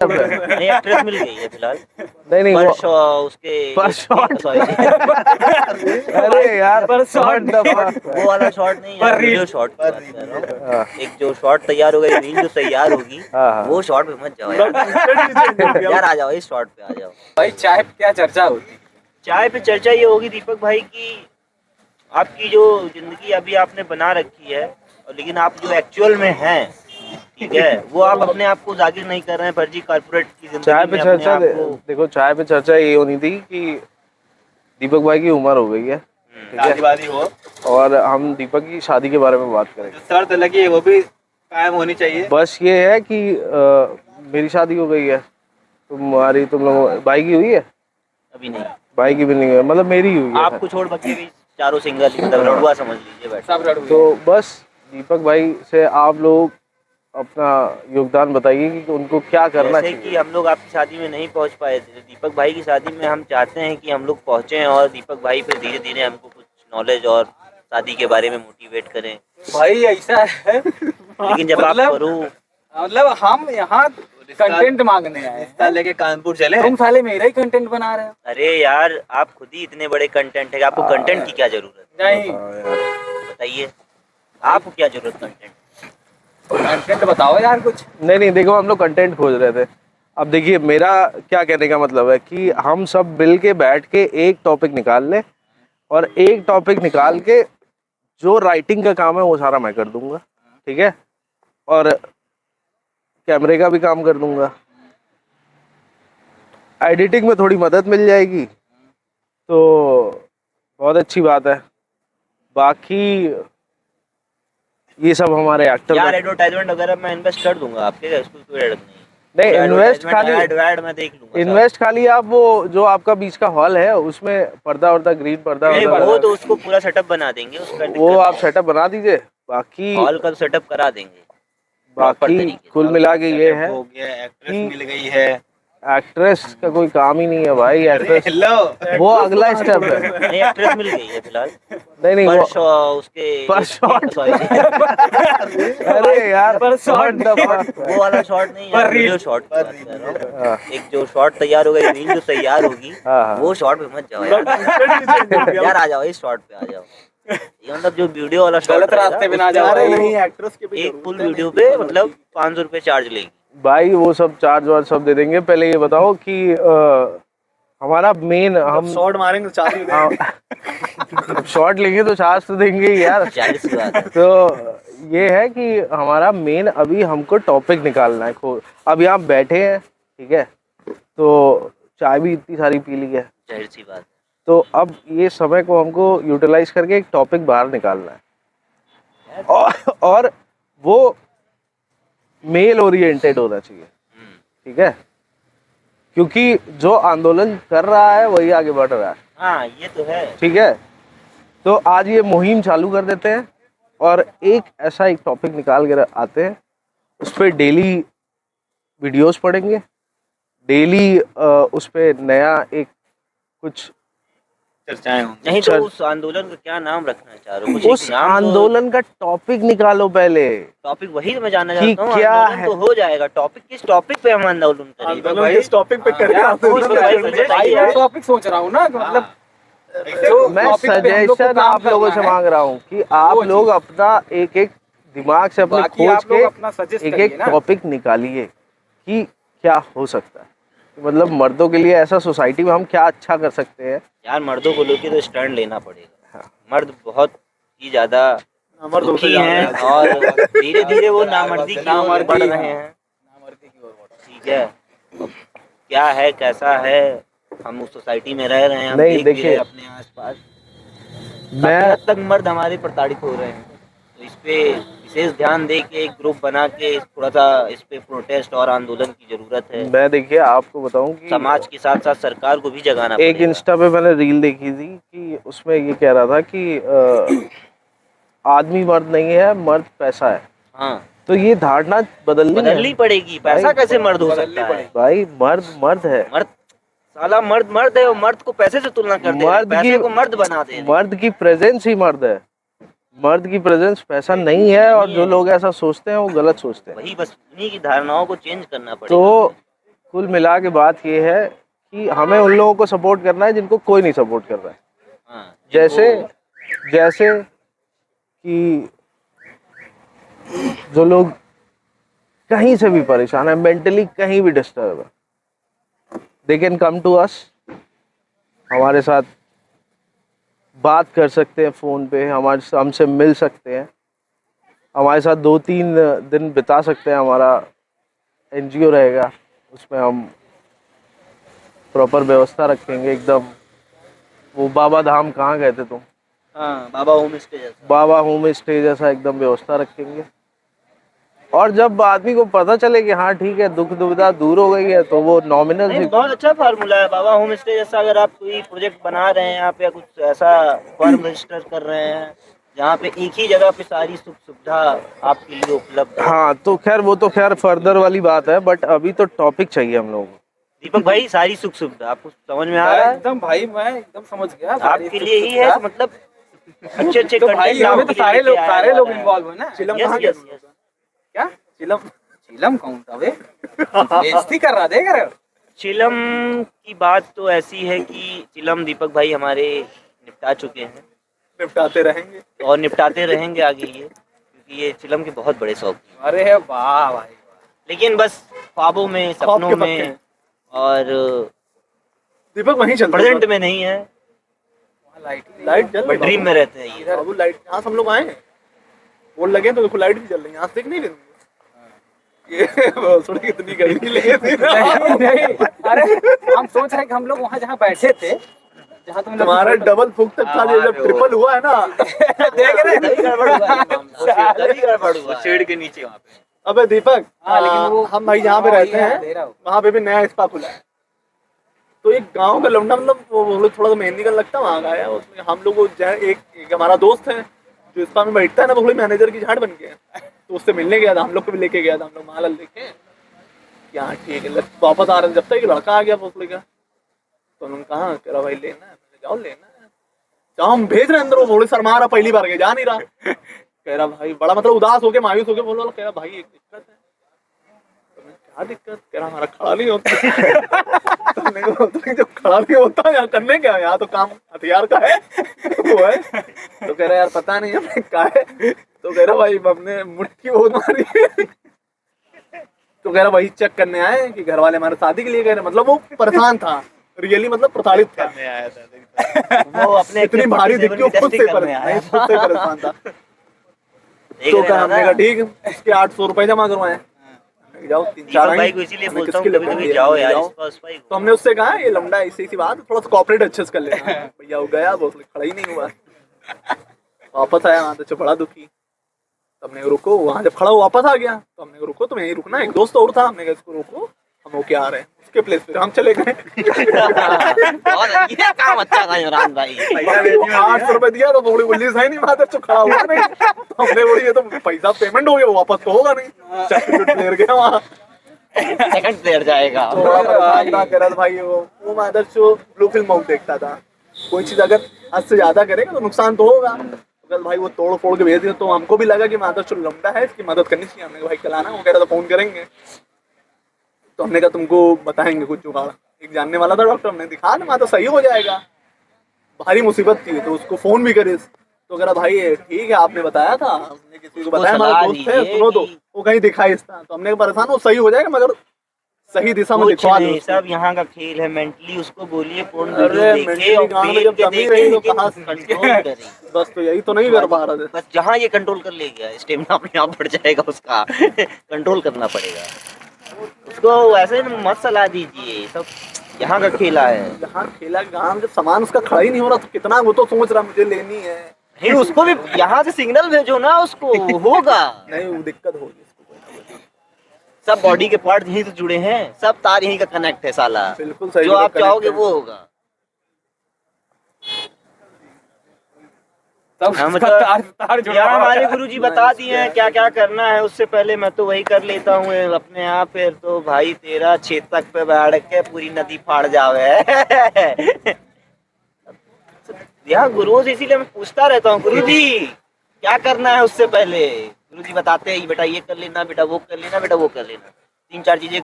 नहीं एक्ट्रेस मिल गई है फिलहाल। नहीं पर उसके पर शॉट अरे यार पर शॉट वो वाला शॉट नहीं यार, वीडियो शॉट की बात कर रहा हूँ। एक जो शॉट तैयार हो गई, रील जो तैयार होगी वो शॉट पे मत जाओ यार। यार आ जाओ, इस शॉट पे आ जाओ। भाई चाय पे क्या चर्चा होती? चाय पे चर्चा ये होगी दीपक भाई की, आपकी जो जिंदगी अभी आपने बना रखी है, और लेकिन आप जो एक्चुअल में हैं, ठीक है, वो आप अपने आप को जाहिर नहीं कर रहे हैं, फर्जी कॉर्पोरेट की जिंदगी चाय पे में अपने चर्चा आप को। देखो, चाय पे चर्चा ये होनी थी कि दीपक भाई की उम्र हो गई है, ठीक है, शादी हो और हम दीपक की शादी के बारे में बात करेंगे। शर्त लगी है वो भी कायम होनी चाहिए। बस ये है कि मेरी शादी हो गई है, तुम लोग भाई की हुई है? अभी नहीं, भाई की भी नहीं है, मतलब मेरी हुई है। आपको छोड़ बाकी भी चारों सिंगल, मतलब रड़ुआ समझ लीजिए बैठ। सब रड़ू तो बस दीपक भाई से आप लोग अपना योगदान बताइए कि उनको क्या करना जैसे कि चाहिए। हम लोग आपकी शादी में नहीं पहुंच पाए थे, तो दीपक भाई की शादी में हम चाहते हैं कि हम लोग पहुंचे और दीपक भाई फिर धीरे धीरे हमको कुछ नॉलेज और शादी के बारे में मोटिवेट करें। भाई ऐसा है, लेकिन जब आप करो, मतलब हम यहाँ कंटेंट मांगने आए हैं, लेके कानपुर चले, तुम साले मेरा ही कंटेंट बना रहे हो। अरे यार आप खुद ही इतने बड़े कंटेंट है, आपको कंटेंट की क्या जरूरत नहीं बताइए, आपको क्या जरूरत कंटेंट? कंटेंट बताओ यार कुछ। नहीं देखो, हम लोग कंटेंट खोज रहे थे। अब देखिए, मेरा क्या कहने का मतलब है कि हम सब मिल के बैठ के एक टॉपिक निकाल लें, और एक टॉपिक निकाल के जो राइटिंग का काम है वो सारा मैं कर दूंगा, ठीक है, और कैमरे का भी काम कर दूंगा, एडिटिंग में थोड़ी मदद मिल जाएगी तो बहुत अच्छी बात है। बाकी ये सब हमारे एक्टर यार एडवर्टाइजमेंट वगैरह मैं इन्वेस्ट कर दूंगा आपके, इसको कोई एड नहीं, इन्वेस्ट खाली एड मैं देख लूंगा। इन्वेस्ट खाली आप वो जो आपका बीच का हॉल है उसमें पर्दा वर्दा, ग्रीन पर्दा वो तो उसको पूरा सेटअप बना देंगे, उसका वो आप सेटअप बना दीजिए। बाकी हॉल का सेटअप करा देंगे। बाकी कुल मिला के ये है हो गया, एक्ट्रेस मिल गई है। एक्ट्रेस का कोई काम ही नहीं है भाई, एक्ट्रेस वो अगला स्टेप है। नहीं एक्ट्रेस मिल गई है फिलहाल। नहीं पर वो उसके पर शॉट सॉरी अरे यार पर शॉट वो वाला शॉट नहीं यार, वीडियो शॉट की बात कर रहा हूँ। एक जो शॉट तैयार हो गई, रील जो तैयार होगी वो शॉट पे मत जाओ यार। यार आ जाओ, इस शॉट पे आ जाओ। ये मतलब जो वीडियो वाला शॉट, गलत रास्ते पे ना जाओ। नहीं एक्ट्रेस के भी एक फुल वीडियो पे मतलब 500 रुपए चार्ज लेगी भाई, वो सब चार्ज वार्ज सब दे देंगे। पहले ये बताओ कि हमारा मेन, हम शॉट मारेंगे तो चार्ज शॉट लेंगे तो चार्ज तो देंगे ही यार। जाहिर सी बात है। तो ये है कि हमारा मेन अभी हमको टॉपिक निकालना है। अब यहाँ बैठे हैं, ठीक है, तो चाय भी इतनी सारी पी ली है, जाहिर सी बात है। तो अब ये समय को हमको यूटिलाइज करके एक टॉपिक बाहर निकालना है, और वो मेल ओरिएंटेड होना चाहिए, ठीक है, क्योंकि जो आंदोलन कर रहा है वही आगे बढ़ रहा है। हाँ ये तो है, ठीक है, तो आज ये मुहिम चालू कर देते हैं और एक टॉपिक निकाल कर आते हैं, उस पर डेली वीडियोस पढ़ेंगे, डेली उस पर नया एक कुछ चर्चाएं होंगी। नहीं तो उस आंदोलन का क्या नाम रखना चाह रहे हो? कुछ उस आंदोलन का टॉपिक निकालो पहले। टॉपिक वही तो मैं जानना कि चाहता हूँ। क्या आंदोलन है? तो हो जाएगा, टॉपिक किस टॉपिक पे हम आंदोलन करेंगे? भाई इस टॉपिक पे कर टॉपिक सोच रहा हूँ ना, मतलब मैं सजेशन आप लोगों से मांग रहा हूँ कि आप लोग अपना एक एक दिमाग से अपने खोज के एक एक टॉपिक निकालिए कि क्या हो सकता है, मतलब मर्दों के लिए ऐसा सोसाइटी में हम क्या अच्छा कर सकते हैं। यार मर्दों को लेके तो स्टैंड लेना पड़ेगा। हाँ। मर्द बहुत ही ज्यादा दुखी हैं और धीरे धीरे वो नामर्दी की ओर बढ़ रहे हैं। ठीक है, क्या है कैसा है, हम उस सोसाइटी में रह रहे हैं, हम नहीं देखिए, अपने आसपास मैं हद तक मर्द हमारे प्रताड़ित हो रहे हैं, तो इस पे विशेष ध्यान दे के एक ग्रुप बना के थोड़ा सा इस पे प्रोटेस्ट और आंदोलन की जरूरत है। मैं देखिए आपको बताऊं कि समाज के साथ साथ सरकार को भी जगाना एक पड़ेगा। इंस्टा पे मैंने रील देखी थी कि उसमें ये कह रहा था कि आदमी मर्द नहीं है, मर्द पैसा है। हाँ, तो ये धारणा बदलनी पड़ेगी। पैसा कैसे मर्द हो सकता है भाई? मर्द है, मर्द साला मर्द है, और मर्द को पैसे से तुलना कर दे, पैसे को मर्द बना दे। मर्द की प्रेजेंस ही मर्द है, मर्द की प्रेजेंस पैसा नहीं है, और जो लोग ऐसा सोचते हैं वो गलत सोचते हैं। वही बस उन्हीं की धारणाओं को चेंज करना पड़ेगा। तो कुल मिला के बात ये है कि हमें उन लोगों को सपोर्ट करना है जिनको कोई नहीं सपोर्ट कर रहा है। हाँ, जैसे कि जो लोग कहीं से भी परेशान है, मेंटली कहीं भी डिस्टर्ब है, they can come to us, हमारे साथ बात कर सकते हैं फ़ोन पे, हमसे मिल सकते हैं, हमारे साथ 2-3 दिन बिता सकते हैं। हमारा एनजीओ रहेगा, उसमें हम प्रॉपर व्यवस्था रखेंगे एकदम। वो बाबा धाम कहाँ गए थे तुम? हाँ, बाबा होम स्टे जैसा। बाबा होम स्टे जैसा एकदम व्यवस्था रखेंगे। और जब आदमी को पता चले कि हाँ ठीक है, दुख दुविधा दूर हो गई है, तो वो नॉमिनल नहीं, बहुत अच्छा फार्मूला है बाबा होम स्टे जैसा। अगर आप कोई प्रोजेक्ट बना रहे हैं यहाँ पे या कुछ ऐसा फॉर्म रजिस्टर कर रहे हैं जहाँ पे एक ही जगह पे सारी सुख सुविधा आपके लिए उपलब्ध है। हाँ, तो खैर वो तो खैर फर्दर वाली बात है, बट अभी तो टॉपिक चाहिए हम लोगों को। दीपक भाई, सारी सुख सुविधा आपको समझ में आ रहा है? एकदम भाई, मैं एकदम समझ गया। आपके लिए ही है, मतलब अच्छे तो भाई यहाँ पे तो सारे लोग इन्वॉल्व है ना। चिलम कहाँ गया? क्या चिलम कौन था बे? बेइज्जती कर रहा देख रहे हो? चिलम की बात तो ऐसी है कि चिलम दीपक भाई हमारे निपटा चुके हैं, निपटाते रहेंगे और निपटाते रहेंगे आगे ये, क्योंकि ये चिलम के बहुत बड़े शौक हैं। अरे वाह भाई, लेकिन बस ख्वाबों में, सपनों में और दीपक वहीं चल प्रेजेंट में नहीं है। लाइट जल बट ड्रीम में रहते हैं ये। बाबू लाइट यहाँ हम लोग आए हैं, बोल लगे तो देखो लाइट भी जल रही है, यहाँ से नहीं लेंगे ये थोड़ी कितनी गर्मी लगे थी। नहीं, अरे हम सोच रहे हैं कि हम लोग वहाँ जहाँ बैठे थे, जहाँ तुम तुम्हारा डबल फुक तक था, जब ट्रिपल हुआ है ना, देख रहे हैं शेड के नीचे वहाँ पे। अबे दीपक, लेकिन वो हम भाई जहाँ पे रहते हैं वहाँ पे भी नया स्पा खुला है, तो एक गांव का लौंडा, मतलब वो थोड़ा सा मेहंदी का लगता है, वहाँ का है। उसमें हम लोग एक हमारा दोस्त है जो स्पा में बैठता है ना, वो थोड़ी मैनेजर की झाड़ बन के, तो उससे मिलने गया था, हम लोग को भी लेके गया था। हम लोग माल देखे यहाँ, ठीक है, वापस आ रहे जब तक लड़का आ गया भोसले का, तो उन्होंने कहा कह रहा भाई लेना है, जाओ लेना है, जाओ हम भेज रहे हैं अंदर। वो थोड़ी शर्मा रहा, पहली बार गया, जा नहीं रहा, कह रहा भाई बड़ा मतलब उदास होके, मायूस होके बोल रहा, कह रहा भाई एक दिक्कत है। क्या दिक्कत? कह रहा हमारा खड़ा नहीं होता। जब खड़ा नहीं होता यहाँ करने क्या, यहाँ तो काम हथियार का है वो है। तो कह रहा यार पता नहीं हमें क्या है। तो कह रहा भाई हमने मुट्ठी बहुत मारी है। तो कह रहा वही चेक करने आए कि घर वाले हमारे शादी के लिए कह रहे, मतलब वो परेशान था रियली, मतलब प्रताड़ित था, वो अपने इतनी भारी दिक्कत खुद से परेशान था। तो कहा हमने कहा ठीक है, इसके 800 रुपए जमा करवाए, जाओ 3-4 भाई को इसीलिए बोलता हूँ कभी-कभी जाओ यार इस। तो हमने उससे कहा ये लंबा ऐसी बात, थोड़ा सा कॉपरेट अच्छे से कर लेना। भैया वो गया, वो खड़ा ही नहीं हुआ, वापस आया वहाँ तो बड़ा दुखी। तो हमने रुको, वहाँ जब खड़ा वापस आ गया तो हमने रुको, तो यहीं रुकना, एक दोस्त और था, हमने कहा इसको रोको, हम होके आ रहे हैं। उसके प्लेस पे हम चले गए। ये काम अच्छा था इमरान भाई। 800 रुपए दिया तो थोड़ी पुलिस है नहीं वहाँ तक, खड़ा हुआ नहीं। तो हमने बोली ये तो पैसा पेमेंट हो गया, वापस तो होगा नहीं, प्लेयर गया वहाँ, सेकंड प्लेयर जाएगा। कह रहा भाई वो मादर जो ब्लू फिल्म बहुत देखता था, कोई चीज अगर हद से ज्यादा करेगा तो नुकसान तो होगा। अगर भाई वो तोड़ फोड़ के भेज दिया, तो हमको भी लगा कि मादर जो लंबा है इसकी मदद करनी चाहिए। हमने भाई चलाना, वो कह रहा था फोन करेंगे, तो हमने कहा तुमको बताएंगे कुछ जुगाड़। एक जानने वाला था डॉक्टर, हमने दिखा ना तो सही हो जाएगा, भारी मुसीबत थी, तो उसको फोन भी करे। तो कह रहा भाई ठीक है आपने बताया था, हमने किसी को बताया, हमारा दोस्त है, सुनो तो वो कहीं दिखाई इसका। तो हमने परेशान, वो सही हो जाएगा मगर सही दिशा में दिखवा दो। सब यहाँ का खेल है, मेंटली उसको बोलिए फोन बस तो यही तो नहीं कर पा रहा, बस जहाँ ये कंट्रोल कर ले गया स्टेमिना अपने आप बढ़ जाएगा उसका। कंट्रोल करना पड़ेगा उसको, वैसे मत सलाह दीजिए, सब यहाँ का खेला है। यहाँ खेला गाँव, जब सामान उसका खड़ा ही नहीं हो रहा तो कितना वो तो सोच रहा मुझे लेनी है। नहीं उसको भी यहाँ से सिग्नल भेजो ना, उसको होगा नहीं वो दिक्कत होगी। सब बॉडी के पार्ट यहीं से जुड़े हैं, सब तार यहीं का कनेक्ट है साला, बिल्कुल सही, जो आप चाहोगे वो होगा। हमारे गुरुजी बता दिए हैं क्या क्या करना है, उससे पहले मैं तो वही कर लेता हूँ अपने आप। फिर तो भाई तेरा चेतक पे बैठ के पूरी नदी फाड़ जावे। यहाँ गुरु से इसीलिए मैं पूछता रहता हूँ, गुरुजी क्या करना है उससे पहले। गुरुजी बताते हैं बेटा ये कर लेना, बेटा वो कर लेना, बेटा वो कर लेना, 3-4 चीजें